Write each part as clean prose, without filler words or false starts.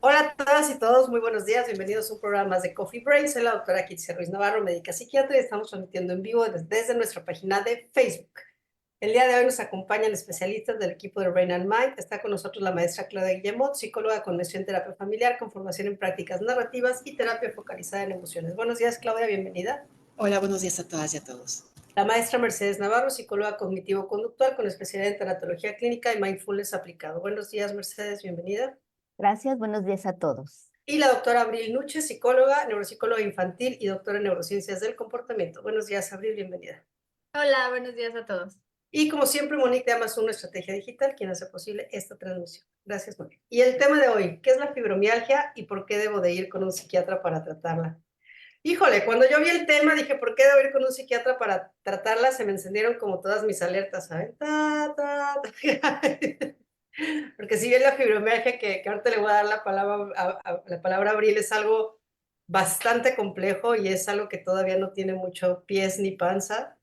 Hola a todas y todos, muy buenos días, bienvenidos a un programa más de Coffee Break. Soy la doctora Kitsia Ruiz Navarro, médica psiquiatra, y estamos transmitiendo en vivo desde nuestra página de Facebook. El día de hoy nos acompañan especialistas del equipo de Brain and Mind. Está con nosotros la maestra Claudia Guillemot, psicóloga con maestría en terapia familiar, con formación en prácticas narrativas y terapia focalizada en emociones. Buenos días, Claudia, bienvenida. Hola, buenos días a todas y a todos. La maestra Mercedes Navarro, psicóloga cognitivo-conductual con especialidad en tanatología clínica y mindfulness aplicado. Buenos días, Mercedes, bienvenida. Gracias, buenos días a todos. Y la doctora Abril Nuche, psicóloga, neuropsicóloga infantil y doctora en neurociencias del comportamiento. Buenos días, Abril, bienvenida. Hola, buenos días a todos. Y como siempre, Monique de Amazon, Estrategia Digital, quien hace posible esta transmisión. Gracias, Monique. Y el tema de hoy, ¿qué es la fibromialgia y por qué debo de ir con un psiquiatra para tratarla? Híjole, cuando yo vi el tema dije, ¿por qué debo ir con un psiquiatra para tratarla? Se me encendieron como todas mis alertas, ¿saben? Porque si bien la fibromialgia, que ahorita le voy a dar la palabra a Abril, es algo bastante complejo y es algo que todavía no tiene mucho pies ni panza,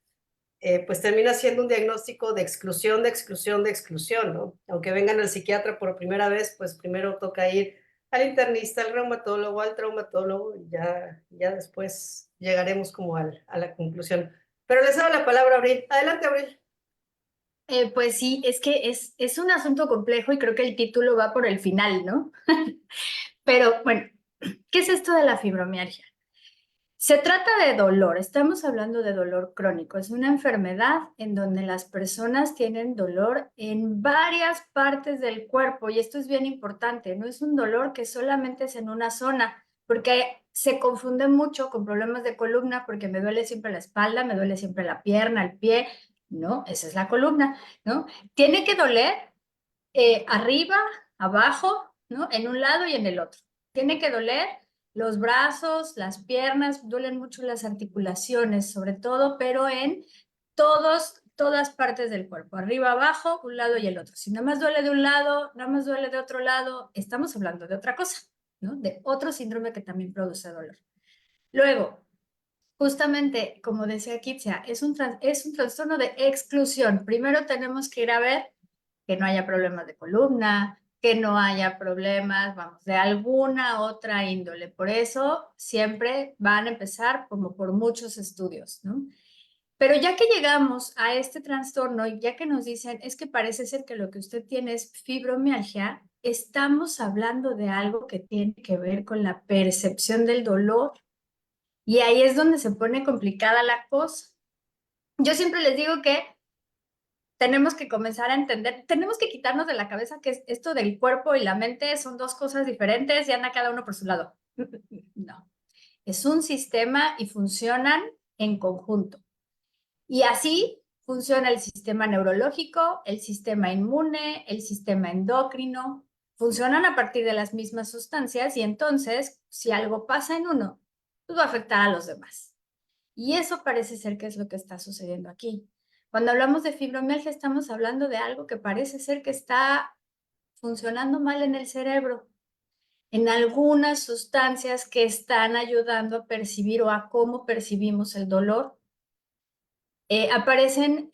pues termina siendo un diagnóstico de exclusión, de exclusión, de exclusión, ¿no? Aunque vengan al psiquiatra por primera vez, pues primero toca ir al internista, al reumatólogo, al traumatólogo, y ya después llegaremos como a la conclusión. Pero les doy la palabra a Abril. Adelante, Abril. Pues sí, es que es un asunto complejo y creo que el título va por el final, ¿no? Pero bueno, ¿qué es esto de la fibromialgia? Se trata de dolor, estamos hablando de dolor crónico, es una enfermedad en donde las personas tienen dolor en varias partes del cuerpo y esto es bien importante, no es un dolor que solamente es en una zona, porque se confunde mucho con problemas de columna porque me duele siempre la espalda, me duele siempre la pierna, el pie, no, esa es la columna, ¿no? Tiene que doler arriba, abajo, ¿no? En un lado y en el otro. Tiene que doler los brazos, las piernas, duelen mucho las articulaciones, sobre todo, pero en todas partes del cuerpo, arriba, abajo, un lado y el otro. Si nada más duele de un lado, nada más duele de otro lado, estamos hablando de otra cosa, ¿no? De otro síndrome que también produce dolor. Luego, justamente, como decía Kitsia, es un trastorno de exclusión. Primero tenemos que ir a ver que no haya problemas de columna, que no haya problemas, vamos, de alguna otra índole. Por eso siempre van a empezar como por muchos estudios, ¿no? Pero ya que llegamos a este trastorno y ya que nos dicen, es que parece ser que lo que usted tiene es fibromialgia, estamos hablando de algo que tiene que ver con la percepción del dolor. Y ahí es donde se pone complicada la cosa. Yo siempre les digo que tenemos que comenzar a entender, tenemos que quitarnos de la cabeza que esto del cuerpo y la mente son dos cosas diferentes y anda cada uno por su lado. No, es un sistema y funcionan en conjunto. Y así funciona el sistema neurológico, el sistema inmune, el sistema endocrino, funcionan a partir de las mismas sustancias y entonces, si algo pasa en uno, pues va a afectar a los demás. Y eso parece ser que es lo que está sucediendo aquí. Cuando hablamos de fibromialgia, estamos hablando de algo que parece ser que está funcionando mal en el cerebro, en algunas sustancias que están ayudando a percibir o a cómo percibimos el dolor. Aparecen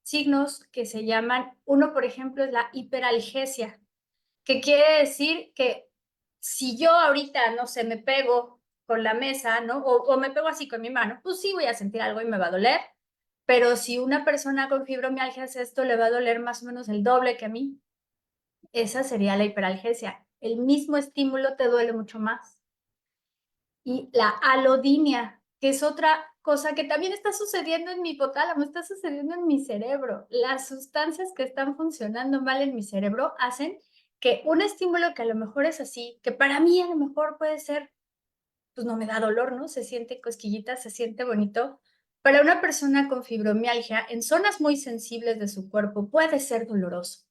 signos que se llaman, uno por ejemplo es la hiperalgesia, que quiere decir que si yo ahorita, no sé, me pego con la mesa, ¿no? O me pego así con mi mano, pues sí voy a sentir algo y me va a doler, pero si una persona con fibromialgia hace esto, le va a doler más o menos el doble que a mí. Esa sería la hiperalgesia. El mismo estímulo te duele mucho más. Y la alodinia, que es otra cosa que también está sucediendo en mi hipotálamo, está sucediendo en mi cerebro. Las sustancias que están funcionando mal en mi cerebro hacen que un estímulo que a lo mejor es así, que para mí a lo mejor puede ser, pues no me da dolor, ¿no? Se siente cosquillita, se siente bonito. Para una persona con fibromialgia, en zonas muy sensibles de su cuerpo, puede ser doloroso.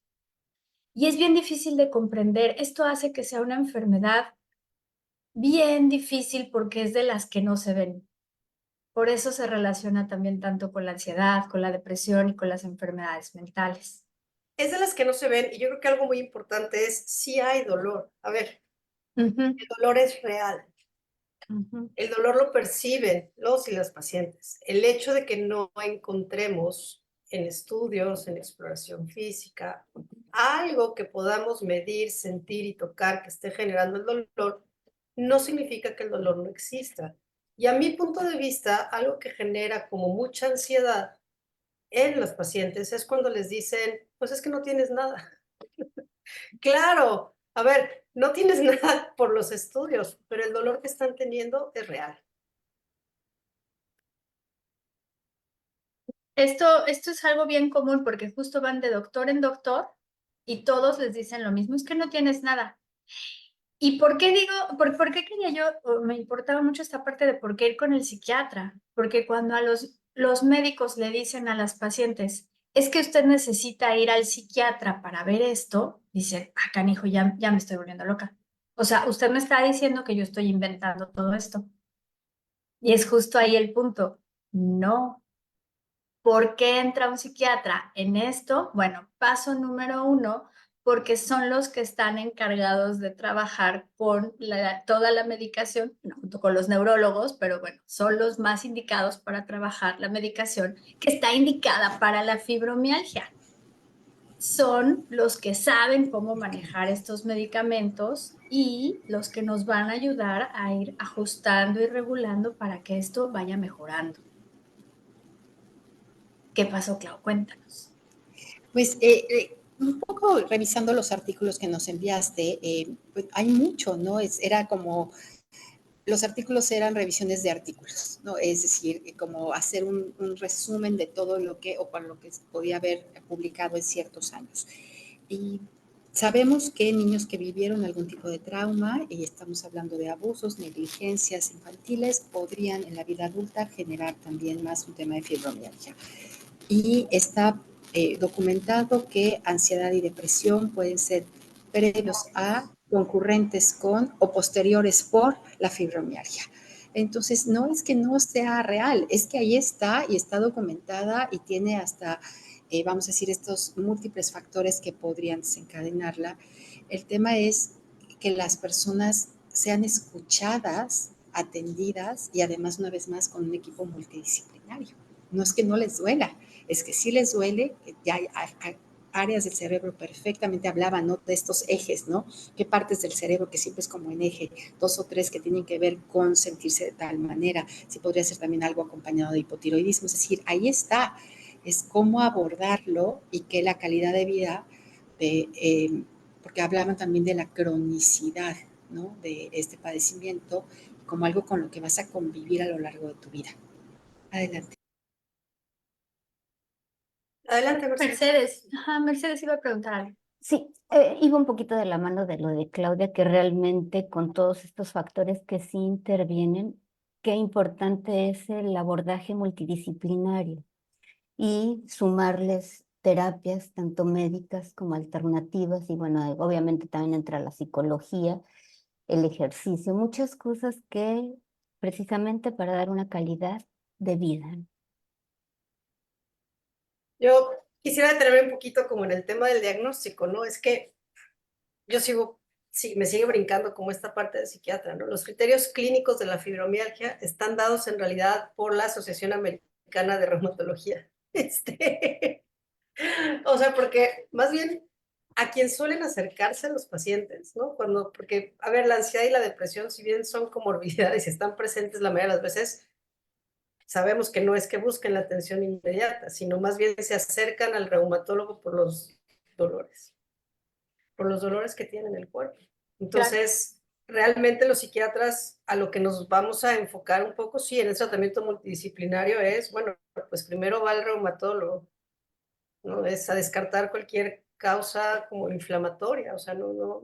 Y es bien difícil de comprender. Esto hace que sea una enfermedad bien difícil porque es de las que no se ven. Por eso se relaciona también tanto con la ansiedad, con la depresión y con las enfermedades mentales. Es de las que no se ven y yo creo que algo muy importante es si hay dolor. A ver, el dolor es real. El dolor lo perciben los y las pacientes. El hecho de que no encontremos en estudios, en exploración física, algo que podamos medir, sentir y tocar que esté generando el dolor, no significa que el dolor no exista. Y a mi punto de vista, algo que genera como mucha ansiedad en los pacientes es cuando les dicen, pues es que no tienes nada. Claro, a ver, no tienes nada por los estudios, pero el dolor que están teniendo es real. Esto es algo bien común porque justo van de doctor en doctor y todos les dicen lo mismo, es que no tienes nada. ¿Y por qué digo, por qué quería yo, o me importaba mucho esta parte de por qué ir con el psiquiatra? Porque cuando a los médicos le dicen a las pacientes, es que usted necesita ir al psiquiatra para ver esto, dice, ah, canijo, ya me estoy volviendo loca. O sea, usted me está diciendo que yo estoy inventando todo esto. Y es justo ahí el punto. No. ¿Por qué entra un psiquiatra en esto? Bueno, paso número 1, porque son los que están encargados de trabajar con toda la medicación, junto con los neurólogos, pero bueno, son los más indicados para trabajar la medicación que está indicada para la fibromialgia. Son los que saben cómo manejar estos medicamentos y los que nos van a ayudar a ir ajustando y regulando para que esto vaya mejorando. ¿Qué pasó, Clau? Cuéntanos. Pues un poco revisando los artículos que nos enviaste, pues hay mucho, ¿no? Era como, los artículos eran revisiones de artículos, ¿no? Es decir, como hacer un resumen de todo lo que, o para lo que podía haber publicado en ciertos años. Y sabemos que niños que vivieron algún tipo de trauma, y estamos hablando de abusos, negligencias infantiles, podrían en la vida adulta generar también más un tema de fibromialgia. Y está documentado que ansiedad y depresión pueden ser previos a, concurrentes con o posteriores por la fibromialgia. Entonces, no es que no sea real, es que ahí está y está documentada y tiene hasta, vamos a decir, estos múltiples factores que podrían desencadenarla. El tema es que las personas sean escuchadas, atendidas y además, una vez más, con un equipo multidisciplinario. No es que no les duela, es que sí les duele, ya hay áreas del cerebro perfectamente hablaban, ¿no? De estos ejes, ¿no? ¿Qué partes del cerebro que siempre es como en eje? 2 o 3 que tienen que ver con sentirse de tal manera. Sí podría ser también algo acompañado de hipotiroidismo. Es decir, ahí está. Es cómo abordarlo y que la calidad de vida, porque hablaban también de la cronicidad, ¿no? De este padecimiento como algo con lo que vas a convivir a lo largo de tu vida. Adelante. Adelante, Mercedes. Mercedes iba a preguntar algo. Sí, iba un poquito de la mano de lo de Claudia, que realmente con todos estos factores que sí intervienen, qué importante es el abordaje multidisciplinario y sumarles terapias, tanto médicas como alternativas, y bueno, obviamente también entra la psicología, el ejercicio, muchas cosas que precisamente para dar una calidad de vida. Yo quisiera detenerme un poquito como en el tema del diagnóstico, ¿no? Es que yo sí, me sigue brincando como esta parte de psiquiatra, ¿no? Los criterios clínicos de la fibromialgia están dados en realidad por la Asociación Americana de Reumatología. O sea, porque más bien a quien suelen acercarse los pacientes, ¿no? Porque, a ver, la ansiedad y la depresión, si bien son comorbilidades y están presentes la mayoría de las veces, sabemos que no es que busquen la atención inmediata, sino más bien se acercan al reumatólogo por los dolores que tienen en el cuerpo. Entonces, realmente los psiquiatras a lo que nos vamos a enfocar un poco, sí, en el tratamiento multidisciplinario es, bueno, pues primero va el reumatólogo, ¿no? Es a descartar cualquier causa como inflamatoria, o sea, no,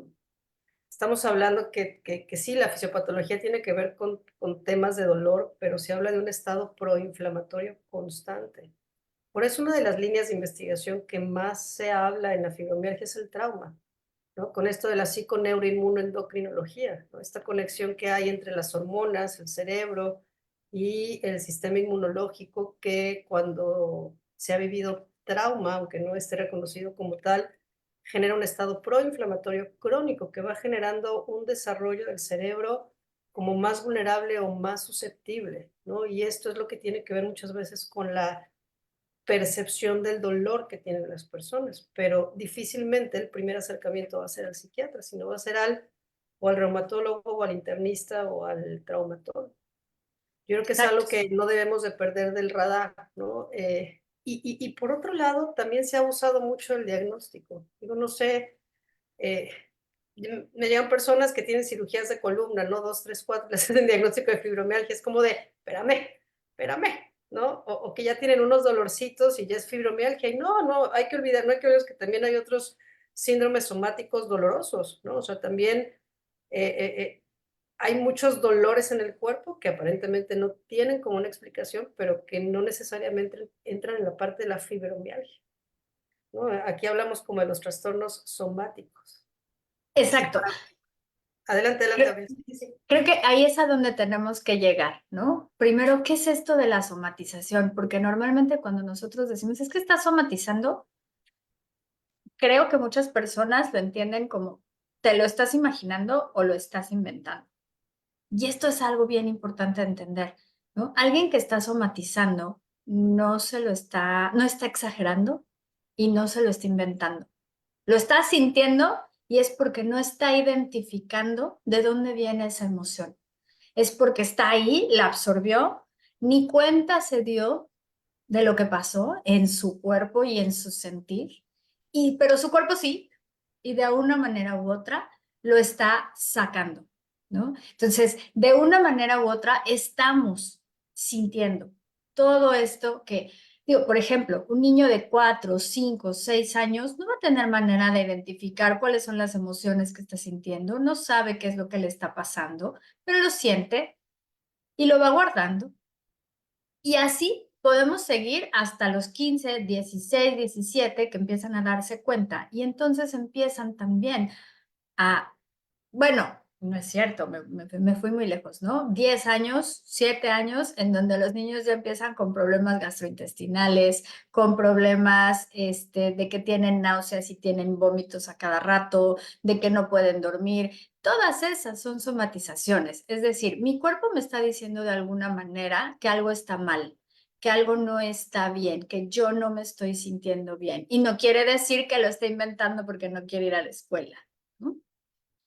estamos hablando que sí, la fisiopatología tiene que ver con temas de dolor, pero se habla de un estado proinflamatorio constante. Por eso una de las líneas de investigación que más se habla en la fibromialgia es el trauma, ¿no? Con esto de la psiconeuroinmunoendocrinología, ¿no? Esta conexión que hay entre las hormonas, el cerebro y el sistema inmunológico que cuando se ha vivido trauma, aunque no esté reconocido como tal, genera un estado proinflamatorio crónico que va generando un desarrollo del cerebro como más vulnerable o más susceptible, ¿no? Y esto es lo que tiene que ver muchas veces con la percepción del dolor que tienen las personas, pero difícilmente el primer acercamiento va a ser al psiquiatra, sino va a ser o al reumatólogo, o al internista, o al traumatólogo. Yo creo que es Exacto. algo que no debemos de perder del radar, ¿no? Y por otro lado, también se ha usado mucho el diagnóstico. Digo, no sé, eh, me llegan personas que tienen cirugías de columna, ¿no? 2, 3, 4, les hacen diagnóstico de fibromialgia, es como de, espérame, ¿no? O que ya tienen unos dolorcitos y ya es fibromialgia, y no hay que olvidar, no hay que olvidar que también hay otros síndromes somáticos dolorosos, ¿no? O sea, también hay muchos dolores en el cuerpo que aparentemente no tienen como una explicación, pero que no necesariamente entran en la parte de la fibromialgia, ¿no? Aquí hablamos como de los trastornos somáticos. Y Exacto. para adelante, Creo, Gabriel. Sí, sí. creo que ahí es a donde tenemos que llegar, ¿no? Primero, ¿qué es esto de la somatización? Porque normalmente cuando nosotros decimos, es que estás somatizando, creo que muchas personas lo entienden como, te lo estás imaginando o lo estás inventando. Y esto es algo bien importante de entender, ¿no? Alguien que está somatizando no está exagerando y no se lo está inventando. Lo está sintiendo y es porque no está identificando de dónde viene esa emoción. Es porque está ahí, la absorbió, ni cuenta se dio de lo que pasó en su cuerpo y en su sentir, pero su cuerpo sí, y de una manera u otra lo está sacando, ¿no? Entonces, de una manera u otra estamos sintiendo todo esto que, digo, por ejemplo, un niño de 4, 5, 6 años no va a tener manera de identificar cuáles son las emociones que está sintiendo, no sabe qué es lo que le está pasando, pero lo siente y lo va guardando. Y así podemos seguir hasta los 15, 16, 17 que empiezan a darse cuenta y entonces empiezan también a, bueno, no es cierto, me fui muy lejos, ¿no? 10 años, 7 años, en donde los niños ya empiezan con problemas gastrointestinales, con problemas de que tienen náuseas y tienen vómitos a cada rato, de que no pueden dormir. Todas esas son somatizaciones, es decir, mi cuerpo me está diciendo de alguna manera que algo está mal, que algo no está bien, que yo no me estoy sintiendo bien. Y no quiere decir que lo esté inventando porque no quiere ir a la escuela, ¿no?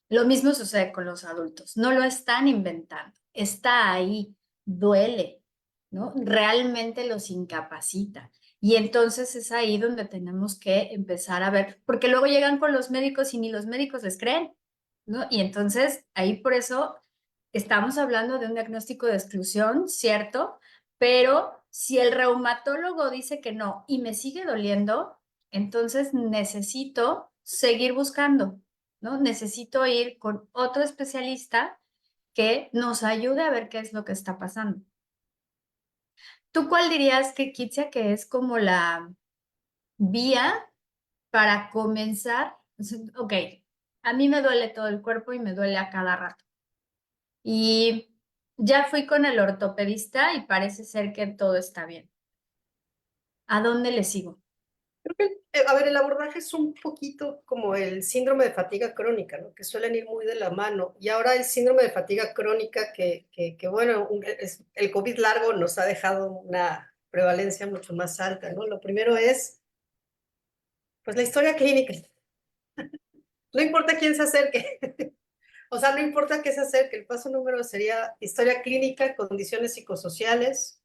Lo mismo sucede con los adultos, no lo están inventando, está ahí, duele, ¿no? Realmente los incapacita. Y entonces es ahí donde tenemos que empezar a ver, porque luego llegan con los médicos y ni los médicos les creen, ¿no? Y entonces ahí por eso estamos hablando de un diagnóstico de exclusión, ¿cierto? Pero si el reumatólogo dice que no y me sigue doliendo, entonces necesito seguir buscando, ¿no? Necesito ir con otro especialista que nos ayude a ver qué es lo que está pasando. ¿Tú cuál dirías que, Kitsia, que es como la vía para comenzar? Ok, a mí me duele todo el cuerpo y me duele a cada rato. Y ya fui con el ortopedista y parece ser que todo está bien. ¿A dónde le sigo? Creo que, a ver, el abordaje es un poquito como el síndrome de fatiga crónica, ¿no? Que suelen ir muy de la mano. Y ahora el síndrome de fatiga crónica, bueno, el COVID largo nos ha dejado una prevalencia mucho más alta, ¿no? Lo primero es, pues, la historia clínica. No importa quién se acerque. O sea, no importa qué se acerque. El paso número sería historia clínica, condiciones psicosociales,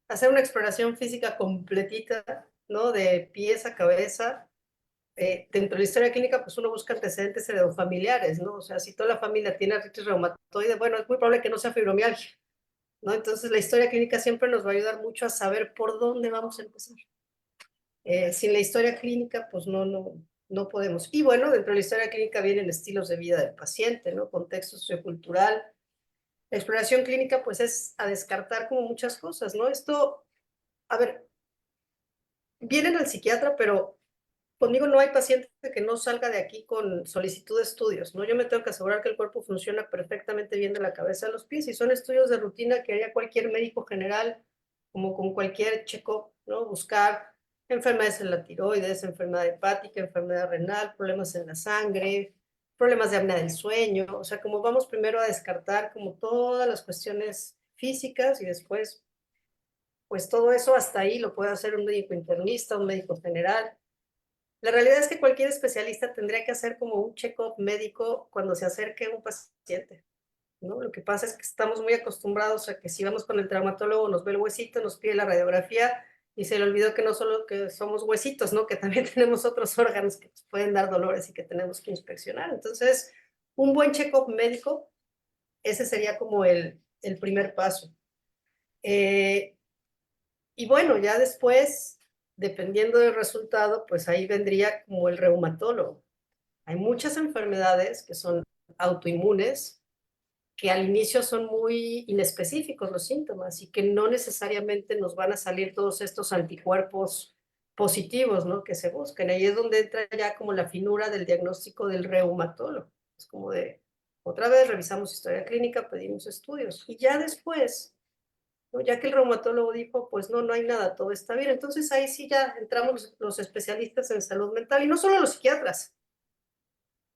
hacer una exploración física completita, ¿no? De pies a cabeza. Dentro de la historia clínica, pues uno busca antecedentes heredofamiliares, ¿no? O sea, si toda la familia tiene artritis reumatoide, bueno, es muy probable que no sea fibromialgia, ¿no? Entonces, la historia clínica siempre nos va a ayudar mucho a saber por dónde vamos a empezar. Sin la historia clínica, pues no podemos. Y bueno, dentro de la historia clínica vienen estilos de vida del paciente, ¿no? Contexto sociocultural. La exploración clínica, pues es a descartar como muchas cosas, ¿no? Esto, a ver, vienen al psiquiatra, pero conmigo no hay paciente que no salga de aquí con solicitud de estudios, ¿no? Yo me tengo que asegurar que el cuerpo funciona perfectamente bien de la cabeza a los pies y son estudios de rutina que haría cualquier médico general, como con cualquier check-up, ¿no? Buscar enfermedades en la tiroides, enfermedad hepática, enfermedad renal, problemas en la sangre, problemas de apnea del sueño, o sea, como vamos primero a descartar como todas las cuestiones físicas y después pues todo eso hasta ahí lo puede hacer un médico internista, un médico general. La realidad es que cualquier especialista tendría que hacer como un check-up médico cuando se acerque un paciente, ¿no? Lo que pasa es que estamos muy acostumbrados a que si vamos con el traumatólogo nos ve el huesito, nos pide la radiografía y se le olvidó que no solo que somos huesitos, ¿no? Que también tenemos otros órganos que nos pueden dar dolores y que tenemos que inspeccionar. Entonces, un buen check-up médico, ese sería como el primer paso. Y bueno, ya después, dependiendo del resultado, pues ahí vendría como el reumatólogo. Hay muchas enfermedades que son autoinmunes, que al inicio son muy inespecíficos los síntomas y que no necesariamente nos van a salir todos estos anticuerpos positivos, ¿no? Que se buscan. Ahí es donde entra ya como la finura del diagnóstico del reumatólogo. Es como de, otra vez revisamos historia clínica, pedimos estudios y ya después, ¿no? Ya que el reumatólogo dijo, pues no, no hay nada, todo está bien. Entonces ahí sí ya entramos los especialistas en salud mental y no solo los psiquiatras.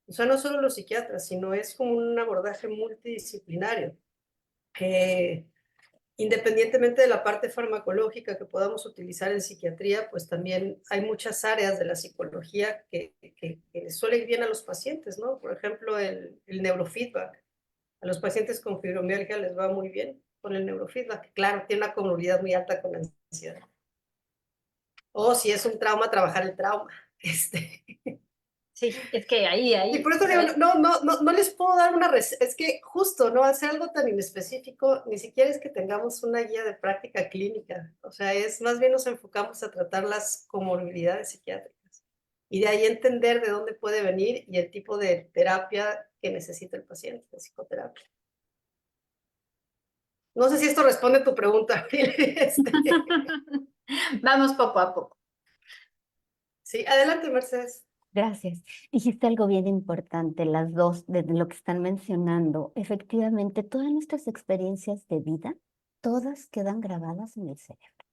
O sea, no solo los psiquiatras, sino es como un abordaje multidisciplinario, que independientemente de la parte farmacológica que podamos utilizar en psiquiatría, pues también hay muchas áreas de la psicología que les suele ir bien a los pacientes, ¿no? Por ejemplo, el neurofeedback. A los pacientes con fibromialgia les va muy bien con el neurofeedback. Claro, tiene una comorbidad muy alta con la ansiedad. O si es un trauma, trabajar el trauma. Sí, es que ahí, Y por eso digo, no les puedo dar una receta, es que justo, ¿no? Hacer algo tan inespecífico, ni siquiera es que tengamos una guía de práctica clínica, o sea, es más bien nos enfocamos a tratar las comorbilidades psiquiátricas y de ahí entender de dónde puede venir y el tipo de terapia que necesita el paciente, de psicoterapia. No sé si esto responde a tu pregunta, Vamos poco a poco. Sí, adelante, Mercedes. Gracias. Dijiste algo bien importante, las dos, de lo que están mencionando. Efectivamente, todas nuestras experiencias de vida, todas quedan grabadas en el cerebro.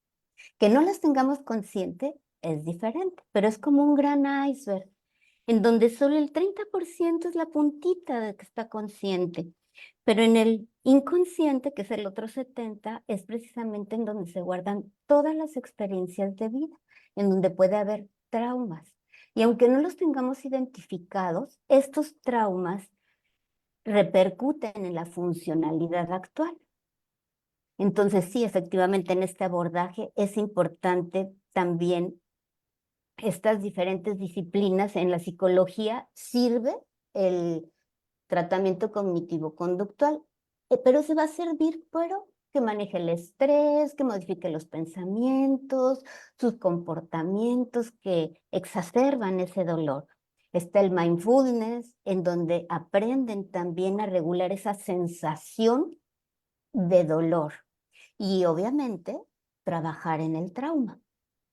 Que no las tengamos consciente es diferente, pero es como un gran iceberg, en donde solo el 30% es la puntita de que está consciente. Pero en el inconsciente, que es el otro 70%, es precisamente en donde se guardan todas las experiencias de vida, en donde puede haber traumas. Y aunque no los tengamos identificados, estos traumas repercuten en la funcionalidad actual. Entonces, sí, efectivamente, en este abordaje es importante también estas diferentes disciplinas. En la psicología sirve el tratamiento cognitivo-conductual, pero se va a servir, pero que maneje el estrés, que modifique los pensamientos, sus comportamientos que exacerban ese dolor. Está el mindfulness, en donde aprenden también a regular esa sensación de dolor. Y obviamente, trabajar en el trauma.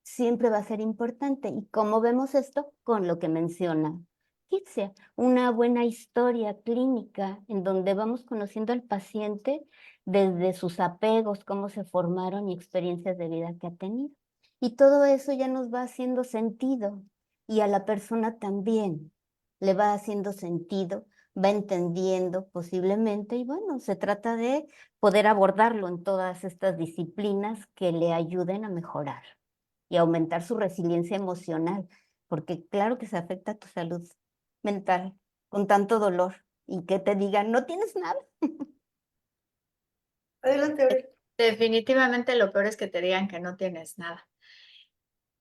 Siempre va a ser importante. ¿Y cómo vemos esto? Con lo que menciona Kitsia, una buena historia clínica en donde vamos conociendo al paciente desde sus apegos, cómo se formaron y experiencias de vida que ha tenido. Y todo eso ya nos va haciendo sentido y a la persona también le va haciendo sentido, va entendiendo posiblemente y bueno, se trata de poder abordarlo en todas estas disciplinas que le ayuden a mejorar y aumentar su resiliencia emocional, porque claro que se afecta a tu salud mental con tanto dolor y que te digan, no tienes nada. Adelante, Abril. Definitivamente lo peor es que te digan que no tienes nada.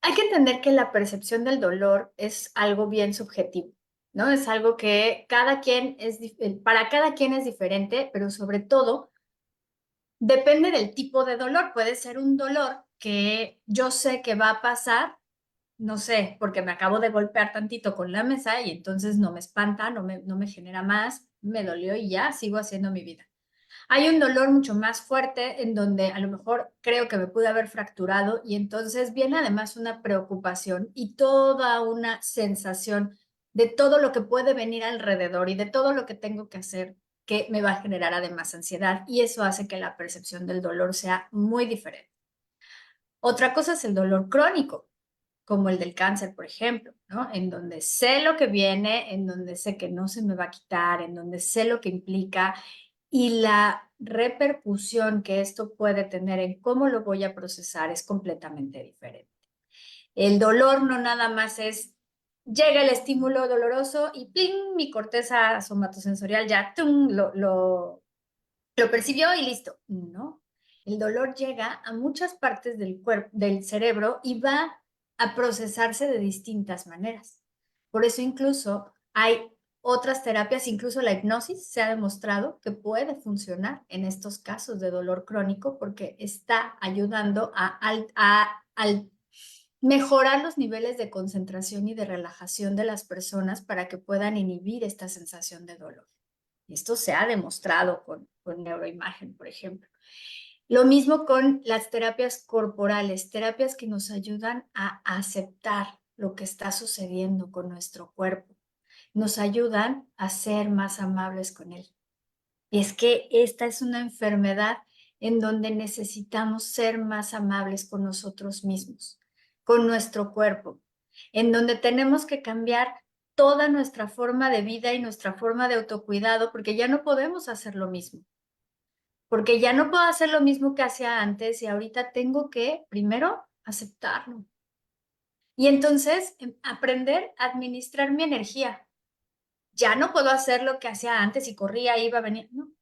Hay que entender que la percepción del dolor es algo bien subjetivo, ¿no? Es algo que para cada quien es diferente, pero sobre todo depende del tipo de dolor. Puede ser un dolor que yo sé que va a pasar, no sé, porque me acabo de golpear tantito con la mesa y entonces no me espanta, no me genera más, me dolió y ya sigo haciendo mi vida. Hay un dolor mucho más fuerte en donde a lo mejor creo que me pude haber fracturado y entonces viene además una preocupación y toda una sensación de todo lo que puede venir alrededor y de todo lo que tengo que hacer que me va a generar además ansiedad y eso hace que la percepción del dolor sea muy diferente. Otra cosa es el dolor crónico, como el del cáncer, por ejemplo, ¿no? En donde sé lo que viene, en donde sé que no se me va a quitar, en donde sé lo que implica y la repercusión que esto puede tener en cómo lo voy a procesar es completamente diferente. El dolor no nada más es, llega el estímulo doloroso y ¡pling! Mi corteza somatosensorial ya ¡tum! Lo percibió y listo. No, el dolor llega a muchas partes del cuerpo, del cerebro, y va a procesarse de distintas maneras. Por eso incluso hay otras terapias, incluso la hipnosis se ha demostrado que puede funcionar en estos casos de dolor crónico porque está ayudando al mejorar los niveles de concentración y de relajación de las personas para que puedan inhibir esta sensación de dolor. Y esto se ha demostrado con neuroimagen, por ejemplo. Lo mismo con las terapias corporales, terapias que nos ayudan a aceptar lo que está sucediendo con nuestro cuerpo. Nos ayudan a ser más amables con él. Y es que esta es una enfermedad en donde necesitamos ser más amables con nosotros mismos, con nuestro cuerpo, en donde tenemos que cambiar toda nuestra forma de vida y nuestra forma de autocuidado, porque ya no podemos hacer lo mismo. Porque ya no puedo hacer lo mismo que hacía antes y ahorita tengo que, primero, aceptarlo. Y entonces, aprender a administrar mi energía. Ya no puedo hacer lo que hacía antes y corría, iba, venía. No,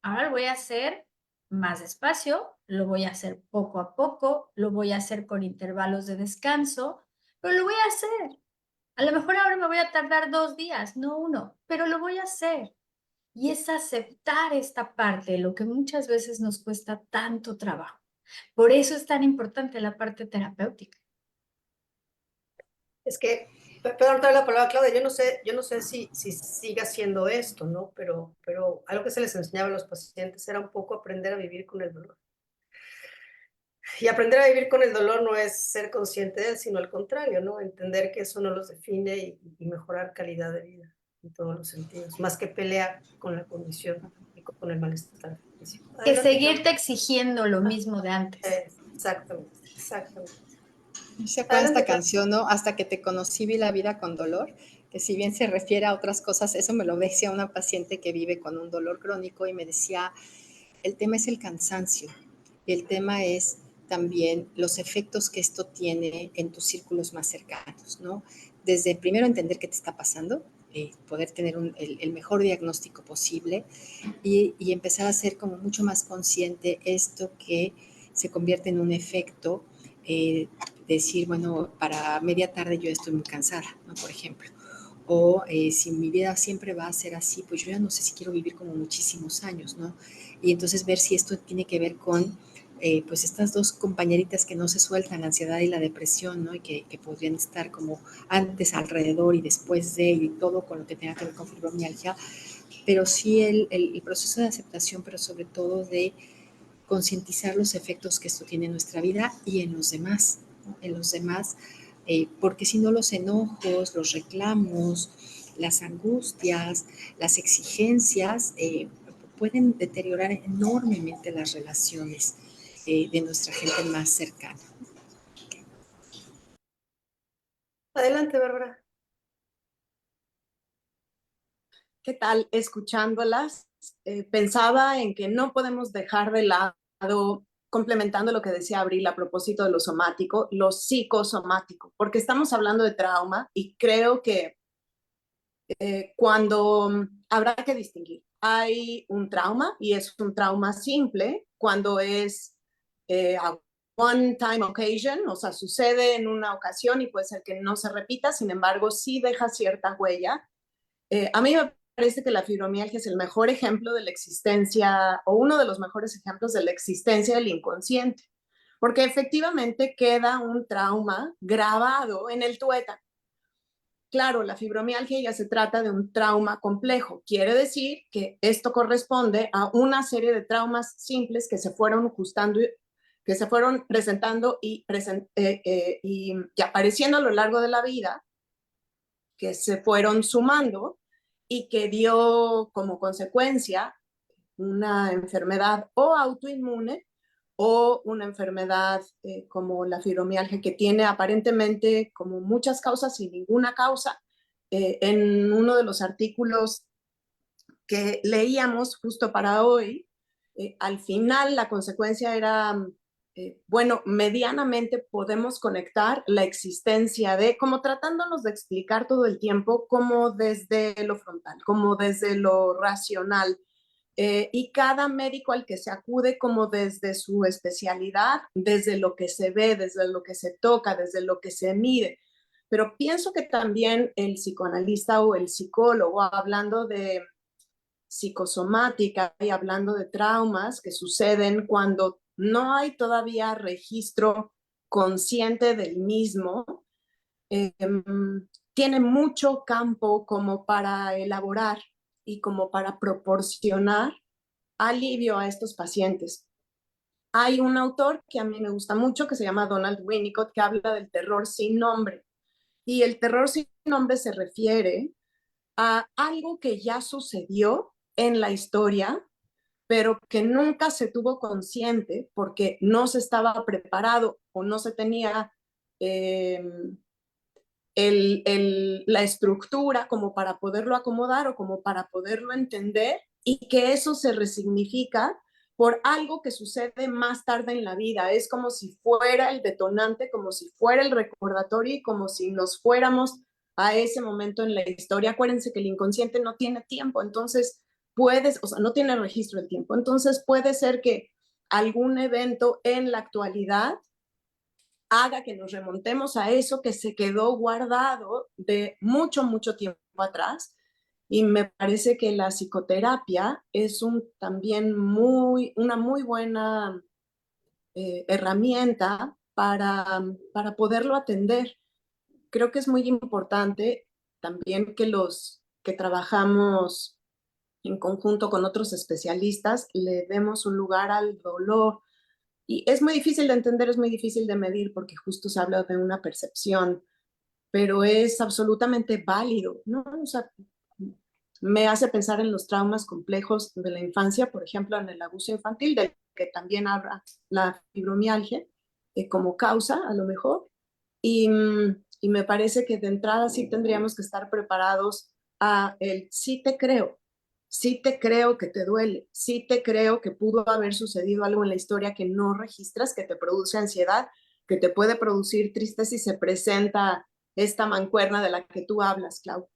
ahora lo voy a hacer más despacio, lo voy a hacer poco a poco, lo voy a hacer con intervalos de descanso, pero lo voy a hacer. A lo mejor ahora me voy a tardar 2 días, no 1, pero lo voy a hacer. Y es aceptar esta parte, lo que muchas veces nos cuesta tanto trabajo. Por eso es tan importante la parte terapéutica. Es que, perdón, te doy la palabra, Claudia, yo no sé si siga siendo esto, ¿no? Pero algo que se les enseñaba a los pacientes era un poco aprender a vivir con el dolor. Y aprender a vivir con el dolor no es ser consciente de él, sino al contrario, ¿no? Entender que eso no los define y mejorar calidad de vida en todos los sentidos, más que pelear con la condición y con el malestar físico. Que Adelante, seguirte Claudia. exigiendo lo mismo de antes. Exactamente, exactamente. ¿Se acuerdan Adelante, esta Claudia. canción, no? Hasta que te conocí vi la vida con dolor, que si bien se refiere a otras cosas, eso me lo decía una paciente que vive con un dolor crónico y me decía, el tema es el cansancio, y el tema es también los efectos que esto tiene en tus círculos más cercanos, ¿no? Desde primero entender qué te está pasando, poder tener el mejor diagnóstico posible y empezar a ser como mucho más consciente esto que se convierte en un efecto, decir, bueno, para media tarde yo estoy muy cansada, ¿no? Por ejemplo. O si mi vida siempre va a ser así, pues yo ya no sé si quiero vivir como muchísimos años, ¿no? Y entonces ver si esto tiene que ver con pues estas dos compañeritas que no se sueltan, la ansiedad y la depresión, ¿no? Y que podrían estar como antes, alrededor y después de, y todo con lo que tenga que ver con fibromialgia, pero sí el proceso de aceptación, pero sobre todo de concientizar los efectos que esto tiene en nuestra vida y en los demás, ¿no? En los demás, porque si no los enojos, los reclamos, las angustias, las exigencias pueden deteriorar enormemente las relaciones de nuestra gente más cercana. Adelante, Bárbara. ¿Qué tal? Escuchándolas, pensaba en que no podemos dejar de lado, complementando lo que decía Abril a propósito de lo somático, lo psicosomático, porque estamos hablando de trauma y creo que cuando habrá que distinguir, hay un trauma y es un trauma simple cuando es a one time occasion, o sea, sucede en una ocasión y puede ser que no se repita, sin embargo, sí deja cierta huella. A mí me parece que la fibromialgia es el mejor ejemplo de la existencia, o uno de los mejores ejemplos de la existencia del inconsciente, porque efectivamente queda un trauma grabado en el tuétano. Claro, la fibromialgia ya se trata de un trauma complejo. Quiere decir que esto corresponde a una serie de traumas simples que se fueron ajustando, que se fueron presentando y apareciendo a lo largo de la vida, que se fueron sumando y que dio como consecuencia una enfermedad o autoinmune o una enfermedad como la fibromialgia, que tiene aparentemente como muchas causas y ninguna causa. En uno de los artículos que leíamos justo para hoy, al final la consecuencia era, bueno, medianamente podemos conectar la existencia de, como tratándonos de explicar todo el tiempo, como desde lo frontal, como desde lo racional, y cada médico al que se acude como desde su especialidad, desde lo que se ve, desde lo que se toca, desde lo que se mide. Pero pienso que también el psicoanalista o el psicólogo, hablando de psicosomática y hablando de traumas que suceden cuando no hay todavía registro consciente del mismo, eh, tiene mucho campo como para elaborar y como para proporcionar alivio a estos pacientes. Hay un autor que a mí me gusta mucho que se llama Donald Winnicott, que habla del terror sin nombre. Y el terror sin nombre se refiere a algo que ya sucedió en la historia, pero que nunca se tuvo consciente porque no se estaba preparado o no se tenía eh, la estructura como para poderlo acomodar o como para poderlo entender, y que eso se resignifica por algo que sucede más tarde en la vida. Es como si fuera el detonante, como si fuera el recordatorio y como si nos fuéramos a ese momento en la historia. Acuérdense que el inconsciente no tiene tiempo, entonces o sea, no tiene registro del tiempo. Entonces puede ser que algún evento en la actualidad haga que nos remontemos a eso que se quedó guardado de mucho, mucho tiempo atrás. Y me parece que la psicoterapia es también una muy buena herramienta para poderlo atender. Creo que es muy importante también que los que trabajamos en conjunto con otros especialistas le demos un lugar al dolor. Y es muy difícil de entender, es muy difícil de medir porque justo se habla de una percepción, pero es absolutamente válido, ¿no? O sea, me hace pensar en los traumas complejos de la infancia, por ejemplo, en el abuso infantil, del que también habla la fibromialgia como causa, a lo mejor. Y me parece que de entrada sí tendríamos que estar preparados a el sí te creo que te duele, sí te creo que pudo haber sucedido algo en la historia que no registras, que te produce ansiedad, que te puede producir tristeza si se presenta esta mancuerna de la que tú hablas, Clau.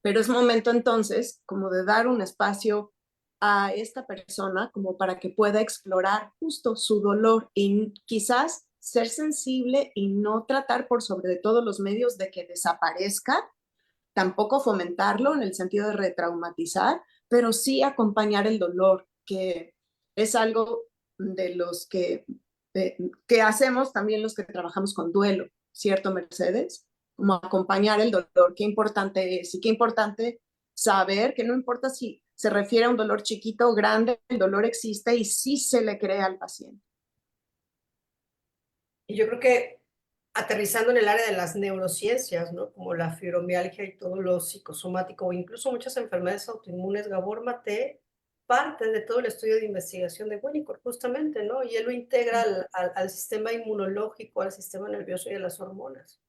Pero es momento entonces como de dar un espacio a esta persona como para que pueda explorar justo su dolor y quizás ser sensible y no tratar por sobre todos los medios de que desaparezca, tampoco fomentarlo en el sentido de retraumatizar, pero sí acompañar el dolor, que es algo de los que hacemos también los que trabajamos con duelo, ¿cierto, Mercedes? Como acompañar el dolor, qué importante es y qué importante saber que no importa si se refiere a un dolor chiquito o grande, el dolor existe y sí se le cree al paciente. Y yo creo que aterrizando en el área de las neurociencias, ¿no? Como la fibromialgia y todo lo psicosomático, o incluso muchas enfermedades autoinmunes, Gabor Maté parte de todo el estudio de investigación de Winnicott, justamente, ¿no? Y él lo integra al sistema inmunológico, al sistema nervioso y a las hormonas.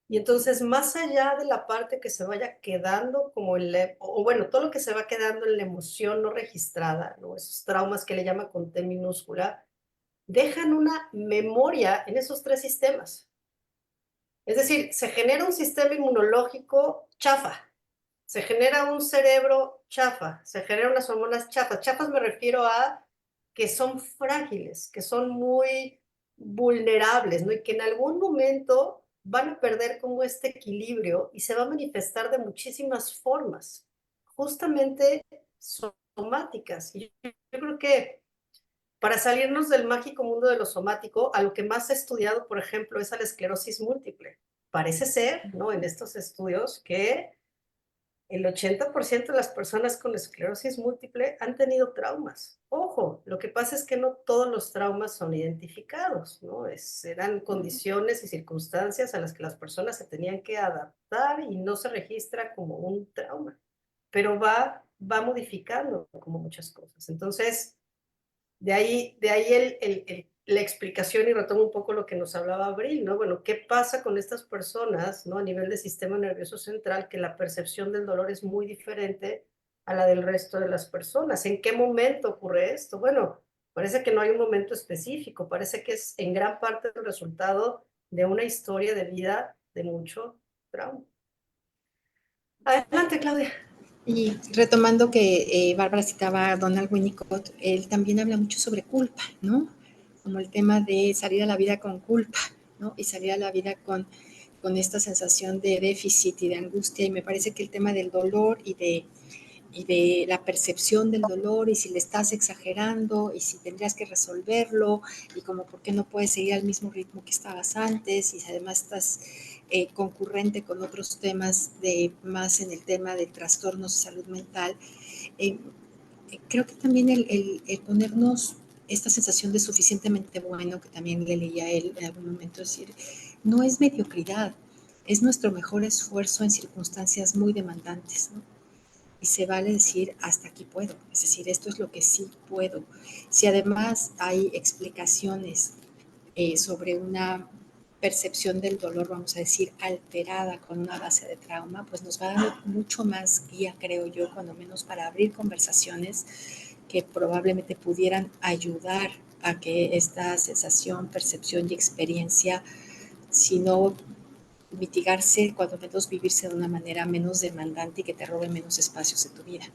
Y entonces, más allá de la parte que se vaya quedando como o bueno, todo lo que se va quedando en la emoción no registrada, ¿no? Esos traumas que le llama con T minúscula, dejan una memoria en esos tres sistemas. Es decir, se genera un sistema inmunológico chafa, se genera un cerebro chafa, se generan unas hormonas chafas. Chafas me refiero a que son frágiles, que son muy vulnerables, ¿no? Y que en algún momento van a perder como este equilibrio y se va a manifestar de muchísimas formas, justamente somáticas. Y yo creo que para salirnos del mágico mundo de lo somático, a lo que más he estudiado, por ejemplo, es a la esclerosis múltiple. Parece ser, ¿no? En estos estudios que el 80% de las personas con esclerosis múltiple han tenido traumas. Ojo, lo que pasa es que no todos los traumas son identificados, ¿no? Eran condiciones y circunstancias a las que las personas se tenían que adaptar y no se registra como un trauma, pero va modificando como muchas cosas. Entonces, de ahí la explicación, y retomo un poco lo que nos hablaba Abril, ¿no? Bueno, ¿qué pasa con estas personas, ¿no? A nivel del sistema nervioso central, que la percepción del dolor es muy diferente a la del resto de las personas. ¿En qué momento ocurre esto? Bueno, parece que no hay un momento específico, parece que es en gran parte el resultado de una historia de vida de mucho trauma. Adelante, Claudia. Y retomando que Bárbara citaba a Donald Winnicott, él también habla mucho sobre culpa, ¿no? Como el tema de salir a la vida con culpa, ¿no? Y salir a la vida con esta sensación de déficit y de angustia. Y me parece que el tema del dolor y de la percepción del dolor y si le estás exagerando y si tendrías que resolverlo y como por qué no puedes seguir al mismo ritmo que estabas antes y si además estás concurrente con otros temas de más en el tema de trastornos de salud mental. Eh, Creo que también el ponernos esta sensación de suficientemente bueno, que también le leía a él en algún momento decir, no es mediocridad, es nuestro mejor esfuerzo en circunstancias muy demandantes, ¿no? Y se vale decir hasta aquí puedo, es decir, esto es lo que sí puedo. Si además hay explicaciones sobre una percepción del dolor, vamos a decir, alterada con una base de trauma, pues nos va a dar mucho más guía, creo yo, cuando menos para abrir conversaciones que probablemente pudieran ayudar a que esta sensación, percepción y experiencia, si no mitigarse, cuando menos vivirse de una manera menos demandante y que te robe menos espacios de tu vida.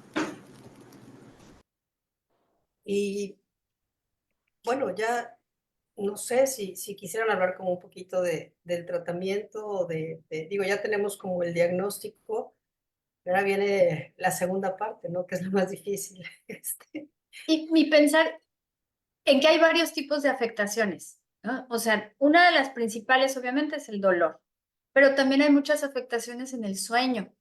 Y bueno, ya no sé si quisieran hablar como un poquito del tratamiento o digo, ya tenemos como el diagnóstico, ahora viene la segunda parte, ¿no? Que es lo más difícil. Y mi pensar en que hay varios tipos de afectaciones, ¿no? O sea, una de las principales obviamente es el dolor, pero también hay muchas afectaciones en el sueño.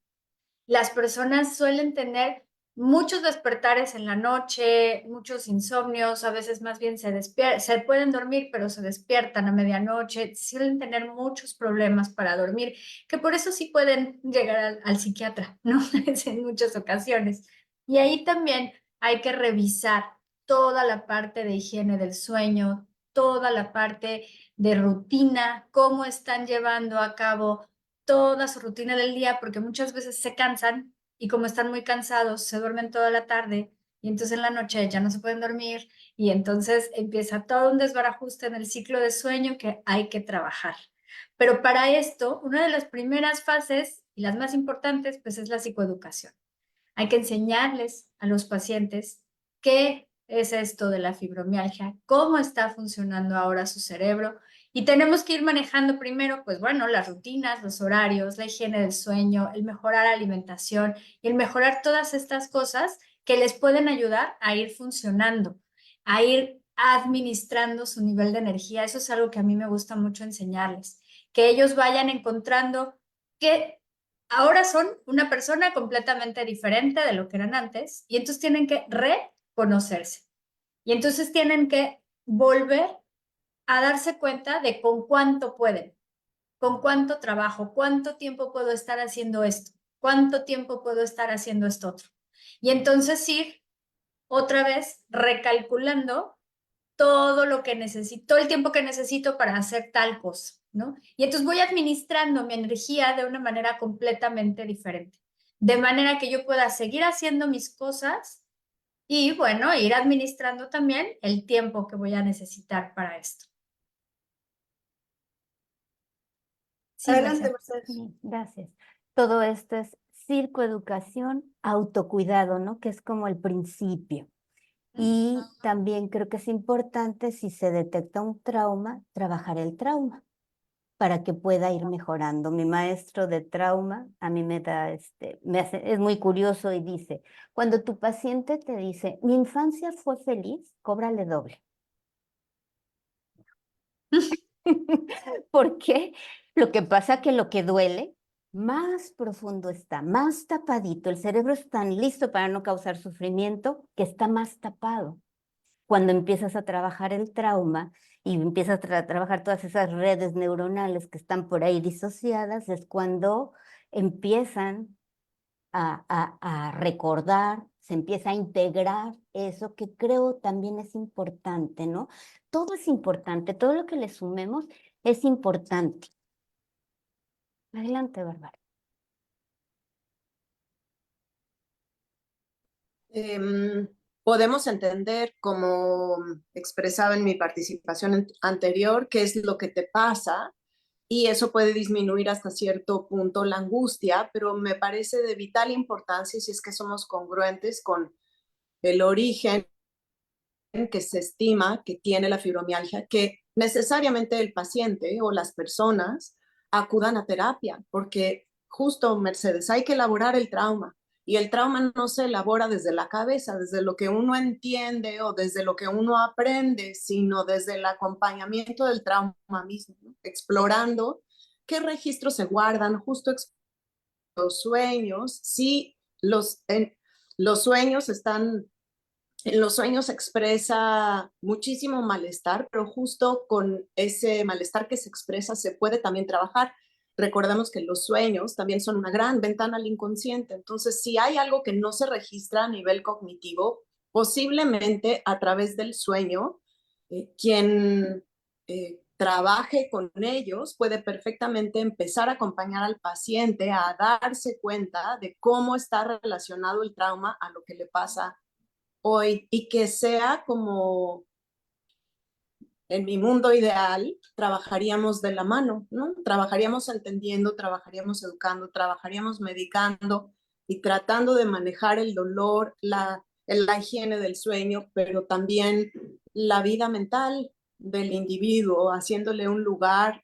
Las personas suelen tener muchos despertares en la noche, muchos insomnios, a veces más bien se pueden dormir, pero se despiertan a medianoche, suelen tener muchos problemas para dormir, que por eso sí pueden llegar al psiquiatra, ¿no? En muchas ocasiones. Y ahí también hay que revisar toda la parte de higiene del sueño, toda la parte de rutina, cómo están llevando a cabo toda su rutina del día, porque muchas veces se cansan y como están muy cansados, se duermen toda la tarde y entonces en la noche ya no se pueden dormir y entonces empieza todo un desbarajuste en el ciclo de sueño que hay que trabajar. Pero para esto, una de las primeras fases y las más importantes, pues es la psicoeducación. Hay que enseñarles a los pacientes qué es esto de la fibromialgia, cómo está funcionando ahora su cerebro y tenemos que ir manejando primero, pues bueno, las rutinas, los horarios, la higiene del sueño, el mejorar la alimentación y el mejorar todas estas cosas que les pueden ayudar a ir funcionando, a ir administrando su nivel de energía. Eso es algo que a mí me gusta mucho enseñarles, que ellos vayan encontrando que ahora son una persona completamente diferente de lo que eran antes y entonces tienen que reconocerse. Y entonces tienen que volver a darse cuenta de con cuánto pueden, con cuánto trabajo, cuánto tiempo puedo estar haciendo esto, cuánto tiempo puedo estar haciendo esto otro. Y entonces ir otra vez recalculando todo lo que necesito, todo el tiempo que necesito para hacer tal cosa, ¿no? Y entonces voy administrando mi energía de una manera completamente diferente, de manera que yo pueda seguir haciendo mis cosas y, bueno, ir administrando también el tiempo que voy a necesitar para esto. Sí, Adelante, Mercedes. Mercedes. Sí, gracias. Todo esto es psicoeducación, autocuidado, ¿no? Que es como el principio. Y también creo que es importante, si se detecta un trauma, trabajar el trauma para que pueda ir mejorando. Mi maestro de trauma a mí me da, es muy curioso y dice, cuando tu paciente te dice, mi infancia fue feliz, cóbrale doble. ¿Por qué? Lo que pasa que lo que duele más profundo está, más tapadito. El cerebro es tan listo para no causar sufrimiento que está más tapado. Cuando empiezas a trabajar el trauma y empiezas a trabajar todas esas redes neuronales que están por ahí disociadas, es cuando empiezan a recordar, se empieza a integrar eso que creo también es importante, ¿no? Todo es importante, todo lo que le sumemos es importante. Adelante, Bárbara. Podemos entender, como expresaba en mi participación anterior, qué es lo que te pasa y eso puede disminuir hasta cierto punto la angustia, pero me parece de vital importancia si es que somos congruentes con el origen que se estima que tiene la fibromialgia, que necesariamente el paciente o las personas acudan a terapia, porque justo, Mercedes, hay que elaborar el trauma. Y el trauma no se elabora desde la cabeza, desde lo que uno entiende o desde lo que uno aprende, sino desde el acompañamiento del trauma mismo, ¿no? Explorando qué registros se guardan, justo los sueños, sí, los sueños están en los sueños se expresa muchísimo malestar, pero justo con ese malestar que se expresa se puede también trabajar. Recordemos que los sueños también son una gran ventana al inconsciente. Entonces, si hay algo que no se registra a nivel cognitivo, posiblemente a través del sueño, quien trabaje con ellos puede perfectamente empezar a acompañar al paciente a darse cuenta de cómo está relacionado el trauma a lo que le pasa hoy y que sea como en mi mundo ideal, trabajaríamos de la mano, ¿no? Trabajaríamos entendiendo, trabajaríamos educando, trabajaríamos medicando y tratando de manejar el dolor, la higiene del sueño, pero también la vida mental del individuo, haciéndole un lugar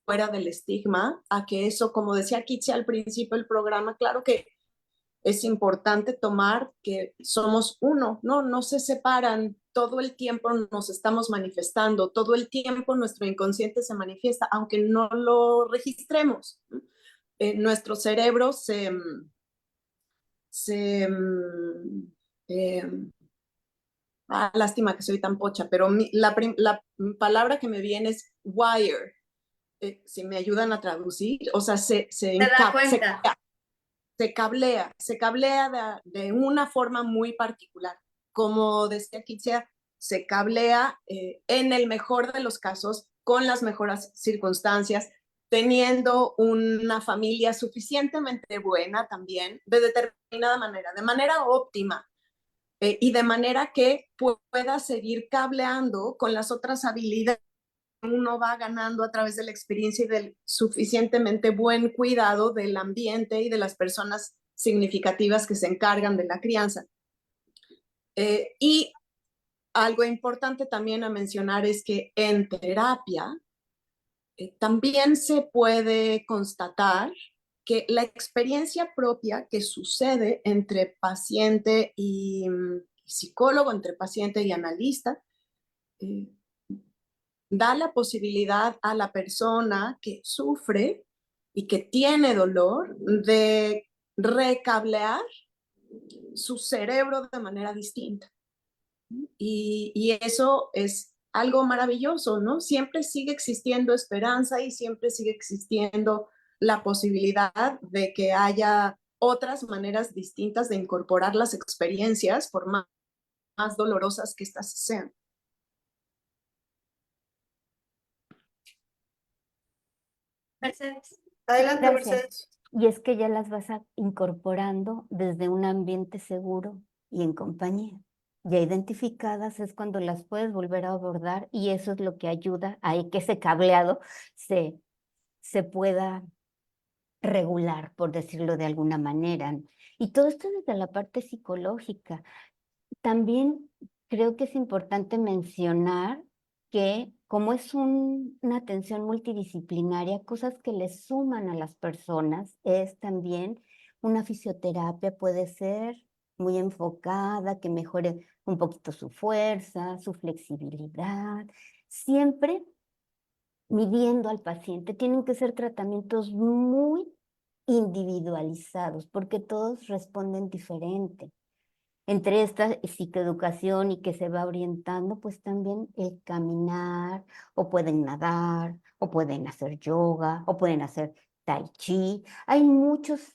fuera del estigma, a que eso, como decía Kitsi al principio del programa, claro que es importante tomar que somos uno, ¿no? No se separan, todo el tiempo nos estamos manifestando, todo el tiempo nuestro inconsciente se manifiesta, aunque no lo registremos. Nuestro cerebro se eh, lástima que soy tan pocha, pero la palabra que me viene es wire. Si me ayudan a traducir, o sea, ¿Te das cuenta? se cablea de una forma muy particular. Como decía Kitsia, se cablea en el mejor de los casos, con las mejores circunstancias, teniendo una familia suficientemente buena también, de determinada manera, de manera óptima, y de manera que pueda seguir cableando con las otras habilidades uno va ganando a través de la experiencia y del suficientemente buen cuidado del ambiente y de las personas significativas que se encargan de la crianza. Y algo importante también a mencionar es que en terapia también se puede constatar que la experiencia propia que sucede entre paciente y psicólogo, entre paciente y analista, da la posibilidad a la persona que sufre y que tiene dolor de recablear su cerebro de manera distinta. Y eso es algo maravilloso, ¿no? Siempre sigue existiendo esperanza y siempre sigue existiendo la posibilidad de que haya otras maneras distintas de incorporar las experiencias, por más dolorosas que éstas sean. Mercedes. Adelante, Gracias. Mercedes. Y es que ya las vas incorporando desde un ambiente seguro y en compañía. Ya identificadas es cuando las puedes volver a abordar y eso es lo que ayuda a que ese cableado se pueda regular, por decirlo de alguna manera. Y todo esto desde la parte psicológica. También creo que es importante mencionar que como es una atención multidisciplinaria, cosas que le suman a las personas es también una fisioterapia, puede ser muy enfocada, que mejore un poquito su fuerza, su flexibilidad, siempre midiendo al paciente. Tienen que ser tratamientos muy individualizados porque todos responden diferente. Entre esta psicoeducación y que se va orientando, pues también el caminar, o pueden nadar, o pueden hacer yoga, o pueden hacer tai chi. Hay muchas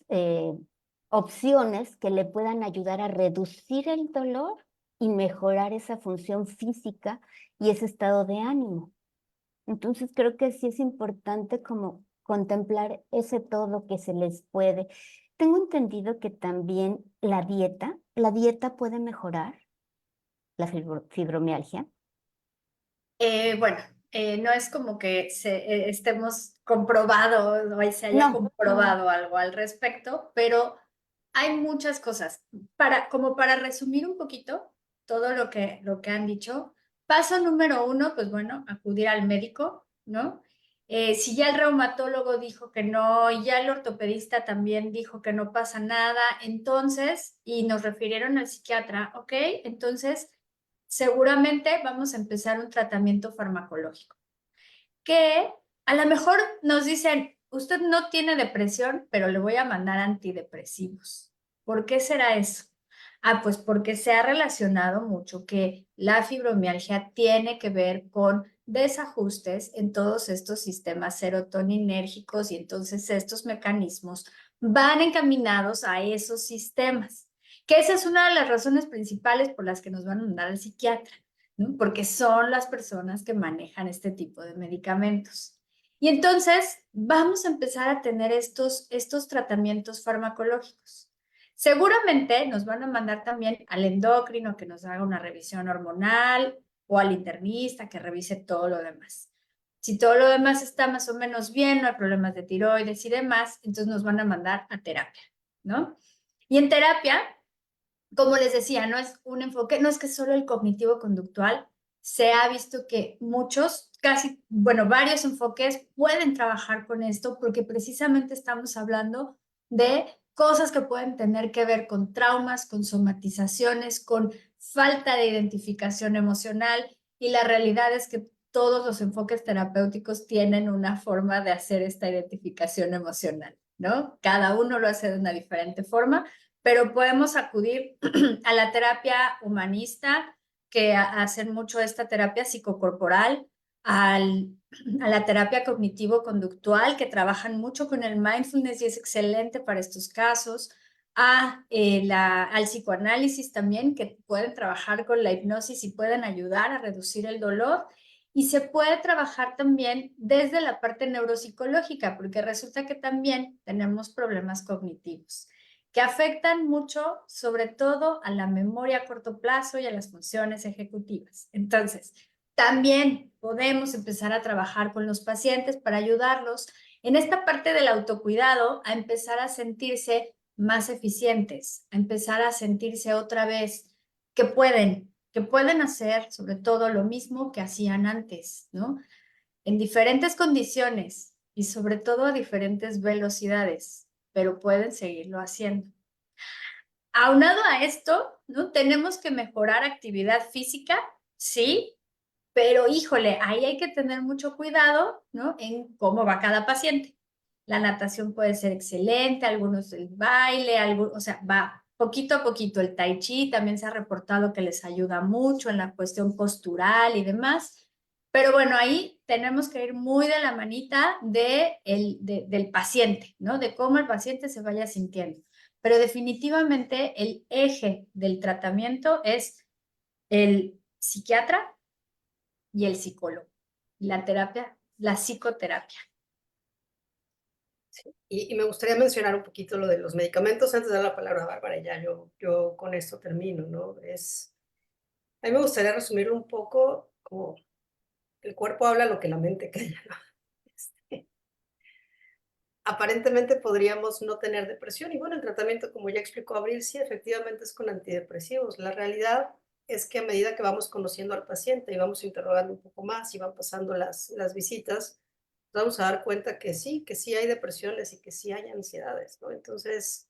opciones que le puedan ayudar a reducir el dolor y mejorar esa función física y ese estado de ánimo. Entonces creo que sí es importante como contemplar ese todo que se les puede. Tengo entendido que también la dieta ¿La dieta puede mejorar la fibromialgia? Bueno, no es como que estemos comprobado o se haya No. comprobado algo al respecto, pero hay muchas cosas. Como para resumir un poquito todo lo que han dicho, paso número 1, pues bueno, acudir al médico, ¿no? Si ya el reumatólogo dijo que no, y ya el ortopedista también dijo que no pasa nada, entonces, y nos refirieron al psiquiatra, ¿ok? Entonces, seguramente vamos a empezar un tratamiento farmacológico, que a lo mejor nos dicen, usted no tiene depresión, pero le voy a mandar antidepresivos. ¿Por qué será eso? Ah, pues porque se ha relacionado mucho que la fibromialgia tiene que ver con desajustes en todos estos sistemas serotoninérgicos y entonces estos mecanismos van encaminados a esos sistemas, que esa es una de las razones principales por las que nos van a mandar al psiquiatra, ¿no? Porque son las personas que manejan este tipo de medicamentos. Y entonces vamos a empezar a tener estos tratamientos farmacológicos. Seguramente nos van a mandar también al endocrino que nos haga una revisión hormonal o al internista que revise todo lo demás. Si todo lo demás está más o menos bien, no hay problemas de tiroides y demás, entonces nos van a mandar a terapia, ¿no? Y en terapia, como les decía, no es un enfoque, no es que solo el cognitivo-conductual, se ha visto que muchos, casi, bueno, varios enfoques pueden trabajar con esto porque precisamente estamos hablando de cosas que pueden tener que ver con traumas, con somatizaciones, con falta de identificación emocional, y la realidad es que todos los enfoques terapéuticos tienen una forma de hacer esta identificación emocional, ¿no? Cada uno lo hace de una diferente forma, pero podemos acudir a la terapia humanista, que hacen mucho esta terapia psicocorporal, a la terapia cognitivo-conductual, que trabajan mucho con el mindfulness y es excelente para estos casos, al psicoanálisis también, que pueden trabajar con la hipnosis y pueden ayudar a reducir el dolor. Y se puede trabajar también desde la parte neuropsicológica, porque resulta que también tenemos problemas cognitivos que afectan mucho, sobre todo a la memoria a corto plazo y a las funciones ejecutivas. Entonces, también podemos empezar a trabajar con los pacientes para ayudarlos en esta parte del autocuidado a empezar a sentirse más eficientes, a empezar a sentirse otra vez que pueden hacer sobre todo lo mismo que hacían antes, ¿no? En diferentes condiciones y sobre todo a diferentes velocidades, pero pueden seguirlo haciendo. Aunado a esto, ¿no? Tenemos que mejorar actividad física, sí, pero híjole, ahí hay que tener mucho cuidado, ¿no? En cómo va cada paciente. La natación puede ser excelente, algunos el baile, o sea, va poquito a poquito. El tai chi también se ha reportado que les ayuda mucho en la cuestión postural y demás. Pero bueno, ahí tenemos que ir muy de la manita del paciente, ¿no? De cómo el paciente se vaya sintiendo. Pero definitivamente el eje del tratamiento es el psiquiatra y el psicólogo, la terapia, la psicoterapia. Sí. Y me gustaría mencionar un poquito lo de los medicamentos antes de dar la palabra a Bárbara, y ya yo con esto termino, ¿no? A mí me gustaría resumirlo un poco como el cuerpo habla lo que la mente calla, ¿no? Aparentemente podríamos no tener depresión y bueno, el tratamiento, como ya explicó Abril, sí, efectivamente es con antidepresivos. La realidad es que a medida que vamos conociendo al paciente y vamos interrogando un poco más y van pasando las visitas, nos vamos a dar cuenta que sí hay depresiones y que sí hay ansiedades, ¿no? Entonces,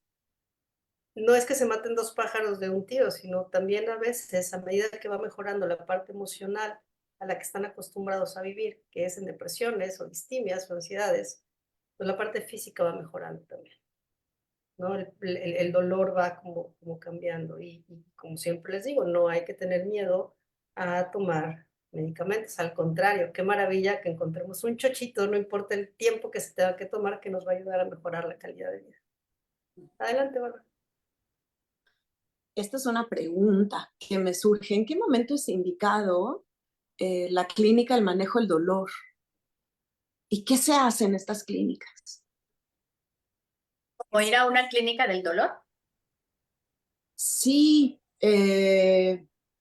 no es que se maten dos pájaros de un tiro, sino también a veces, a medida que va mejorando la parte emocional a la que están acostumbrados a vivir, que es en depresiones o distimias o ansiedades, pues la parte física va mejorando también, ¿no? El dolor va como cambiando y como siempre les digo, no hay que tener miedo a tomar medicamentos, al contrario, qué maravilla que encontremos un chochito, no importa el tiempo que se tenga que tomar, que nos va a ayudar a mejorar la calidad de vida. Adelante, Bárbara. Esta es una pregunta que me surge. ¿En qué momento es indicado la clínica, el manejo del dolor? ¿Y qué se hace en estas clínicas? ¿O ir a una clínica del dolor? Sí,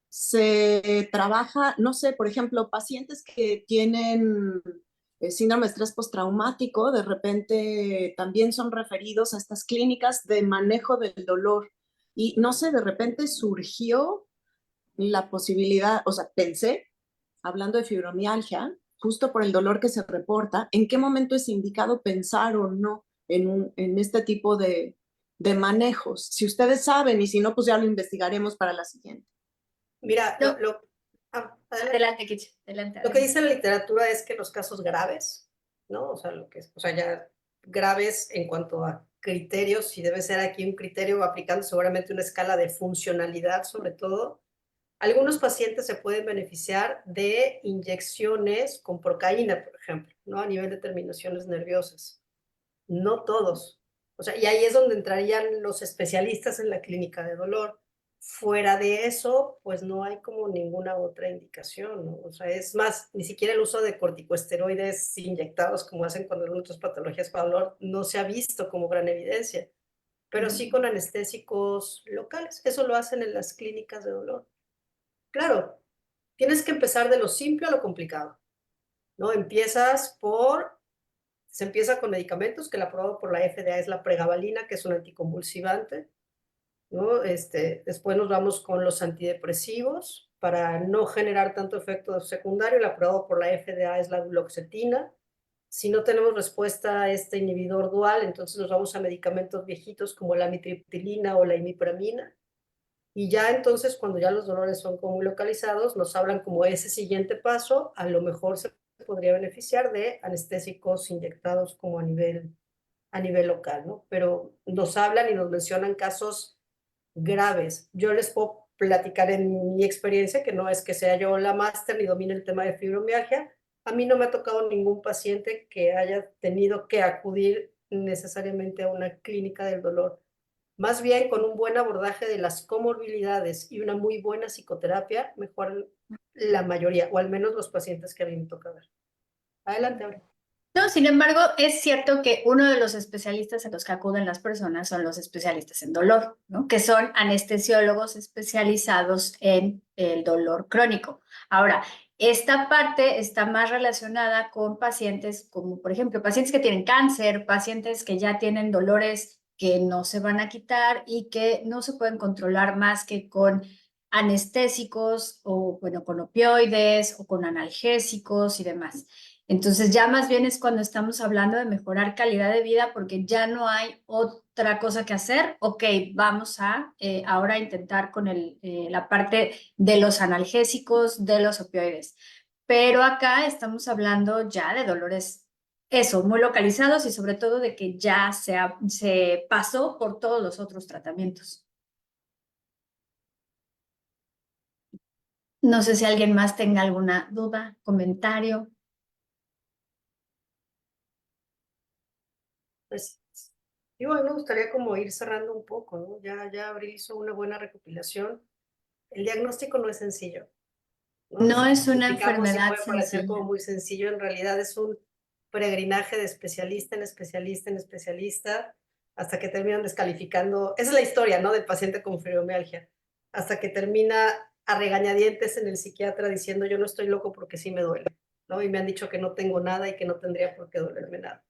se trabaja, no sé, por ejemplo, pacientes que tienen síndrome de estrés postraumático, de repente también son referidos a estas clínicas de manejo del dolor. Y no sé, de repente surgió la posibilidad, o sea, pensé, hablando de fibromialgia, justo por el dolor que se reporta, ¿en qué momento es indicado pensar o no en este tipo de manejos? Si ustedes saben y si no, pues ya lo investigaremos para la siguiente. Mira, No. adelante. Adelante, Kitty, adelante. Lo que dice la literatura es que los casos graves, ¿no? O sea, o sea, ya graves en cuanto a criterios, y debe ser aquí un criterio aplicando seguramente una escala de funcionalidad sobre todo. Algunos pacientes se pueden beneficiar de inyecciones con procaína, por ejemplo, ¿no? A nivel de terminaciones nerviosas. No todos. O sea, y ahí es donde entrarían los especialistas en la clínica de dolor. Fuera de eso, pues no hay como ninguna otra indicación, ¿no? O sea, es más, ni siquiera el uso de corticosteroides inyectados como hacen con algunas otras patologías para dolor no se ha visto como gran evidencia, pero sí con anestésicos locales. Eso lo hacen en las clínicas de dolor. Claro, tienes que empezar de lo simple a lo complicado, ¿no? Se empieza con medicamentos, que la aprobado por la FDA es la pregabalina, que es un anticonvulsivante, ¿no? Después nos vamos con los antidepresivos para no generar tanto efecto secundario. El aprobado por la FDA es la duloxetina. Si no tenemos respuesta a este inhibidor dual, entonces nos vamos a medicamentos viejitos como la amitriptilina o la imipramina. Y ya entonces, cuando ya los dolores son como muy localizados, nos hablan como ese siguiente paso, a lo mejor se podría beneficiar de anestésicos inyectados como a nivel local, ¿no? Pero nos hablan y nos mencionan casos graves. Yo les puedo platicar en mi experiencia, que no es que sea yo la máster ni domine el tema de fibromialgia. A mí no me ha tocado ningún paciente que haya tenido que acudir necesariamente a una clínica del dolor. Más bien, con un buen abordaje de las comorbilidades y una muy buena psicoterapia, mejoran la mayoría, o al menos los pacientes que a mí me toca ver. Adelante, Aure. No, sin embargo, es cierto que uno de los especialistas a los que acuden las personas son los especialistas en dolor, ¿no? Que son anestesiólogos especializados en el dolor crónico. Ahora, esta parte está más relacionada con pacientes como, por ejemplo, pacientes que tienen cáncer, pacientes que ya tienen dolores que no se van a quitar y que no se pueden controlar más que con anestésicos o, bueno, con opioides o con analgésicos y demás. Entonces ya más bien es cuando estamos hablando de mejorar calidad de vida porque ya no hay otra cosa que hacer. Ok, vamos a ahora intentar con la parte de los analgésicos, de los opioides. Pero acá estamos hablando ya de dolores, eso, muy localizados y sobre todo de que ya se pasó por todos los otros tratamientos. No sé si alguien más tenga alguna duda, comentario. Pues, digo, a mí me gustaría como ir cerrando un poco, ¿no? Ya Abril hizo una buena recopilación. El diagnóstico no es sencillo, ¿no? No es una Criticamos y enfermedad puede parecer como sencilla. muy sencillo, en realidad es un peregrinaje de especialista en especialista en especialista, hasta que terminan descalificando. Esa es la historia, ¿no? Del paciente con fibromialgia, hasta que termina a regañadientes en el psiquiatra diciendo yo no estoy loco porque sí me duele, ¿no? Y me han dicho que no tengo nada y que no tendría por qué dolerme nada.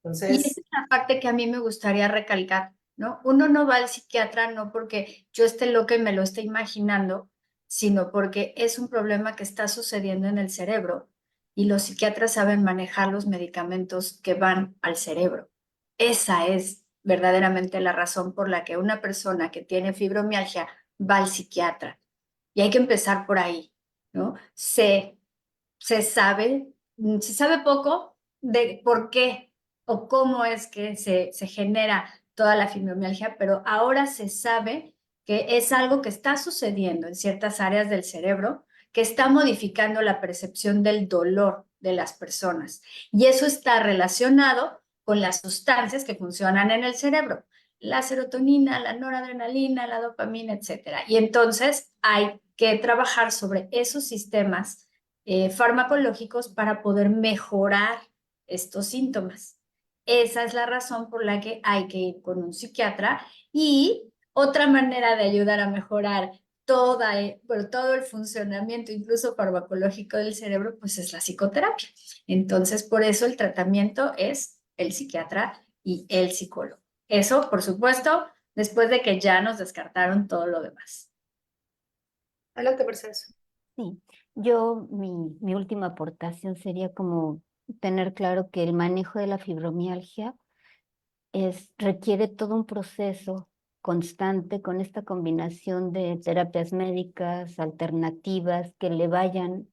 Y Entonces, esa es la parte que a mí me gustaría recalcar, ¿no? Uno no va al psiquiatra no porque yo esté loca y me lo esté imaginando, sino porque es un problema que está sucediendo en el cerebro y los psiquiatras saben manejar los medicamentos que van al cerebro. Esa es verdaderamente la razón por la que una persona que tiene fibromialgia va al psiquiatra. Y hay que empezar por ahí, ¿no? Se sabe poco de por qué o cómo es que se genera toda la fibromialgia, pero ahora se sabe que es algo que está sucediendo en ciertas áreas del cerebro que está modificando la percepción del dolor de las personas. Y eso está relacionado con las sustancias que funcionan en el cerebro, la serotonina, la noradrenalina, la dopamina, etcétera. Y entonces hay que trabajar sobre esos sistemas farmacológicos para poder mejorar estos síntomas. Esa es la razón por la que hay que ir con un psiquiatra y Otra manera de ayudar a mejorar todo el funcionamiento, incluso farmacológico del cerebro, pues es la psicoterapia. Entonces, por eso el tratamiento es el psiquiatra y el psicólogo. Eso, por supuesto, después de que ya nos descartaron todo lo demás. Adelante, Mercedes. Sí, mi última aportación sería como tener claro que el manejo de la fibromialgia requiere todo un proceso constante con esta combinación de terapias médicas, alternativas que le vayan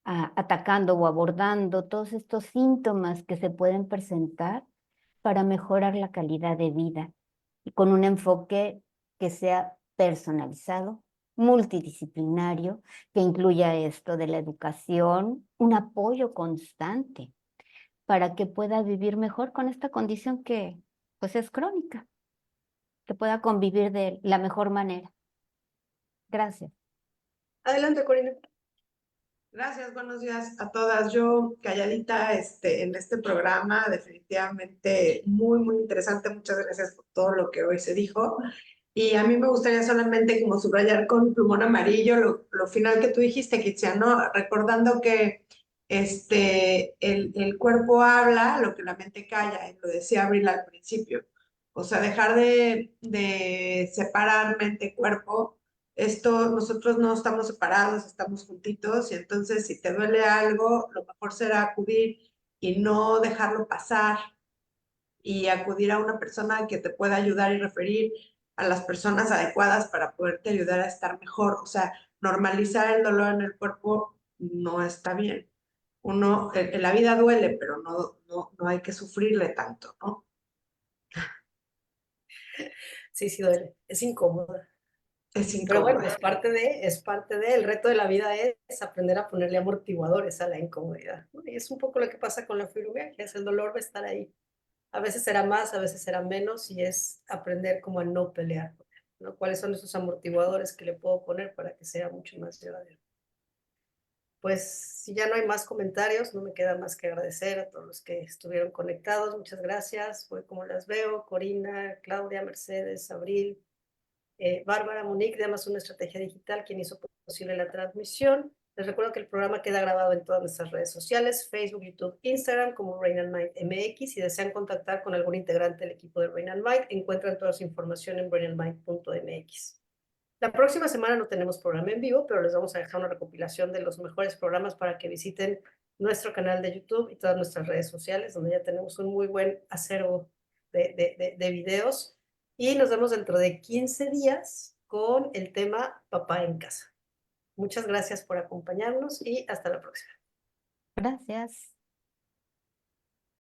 atacando o abordando todos estos síntomas que se pueden presentar para mejorar la calidad de vida y con un enfoque que sea personalizado, multidisciplinario, que incluya esto de la educación, un apoyo constante para que pueda vivir mejor con esta condición que pues es crónica, que pueda convivir de la mejor manera. Gracias. Adelante, Corina. Gracias, buenos días a todas. Yo calladita en este programa, definitivamente muy interesante. Muchas gracias por todo lo que hoy se dijo. Y a mí me gustaría solamente como subrayar con plumón amarillo lo final que tú dijiste, Kitsiano, recordando que el cuerpo habla lo que la mente calla, y lo decía Abril al principio. O sea, dejar de separar mente-cuerpo. Nosotros no estamos separados, estamos juntitos, y entonces si te duele algo, lo mejor será acudir y no dejarlo pasar, y acudir a una persona que te pueda ayudar y referir a las personas adecuadas para poderte ayudar a estar mejor. O sea, normalizar el dolor en el cuerpo no está bien. En la vida duele, pero no hay que sufrirle tanto, ¿no? Sí, duele, es incómoda. Es Pero bueno, incómodo. es parte de, el reto de la vida es aprender a ponerle amortiguadores a la incomodidad, ¿no? Y es un poco lo que pasa con la fibromialgia, el dolor va a estar ahí. A veces será más, a veces será menos, y es aprender como a no pelear con él, ¿no? ¿Cuáles son esos amortiguadores que le puedo poner para que sea mucho más llevadero? Pues si ya no hay más comentarios, no me queda más que agradecer a todos los que estuvieron conectados. Muchas gracias. Hoy como las veo, Corina, Claudia, Mercedes, Abril, Bárbara, Monique de Amazon Estrategia Digital, quien hizo posible la transmisión. Les recuerdo que el programa queda grabado en todas nuestras redes sociales, Facebook, YouTube, Instagram, como Brain and Mind MX. Si desean contactar con algún integrante del equipo de Brain and Mind, encuentran toda su información en brainandmind.mx. La próxima semana no tenemos programa en vivo, pero les vamos a dejar una recopilación de los mejores programas para que visiten nuestro canal de YouTube y todas nuestras redes sociales, donde ya tenemos un muy buen acervo de videos. Y nos vemos dentro de 15 días con el tema Papá en Casa. Muchas gracias por acompañarnos y hasta la próxima. Gracias.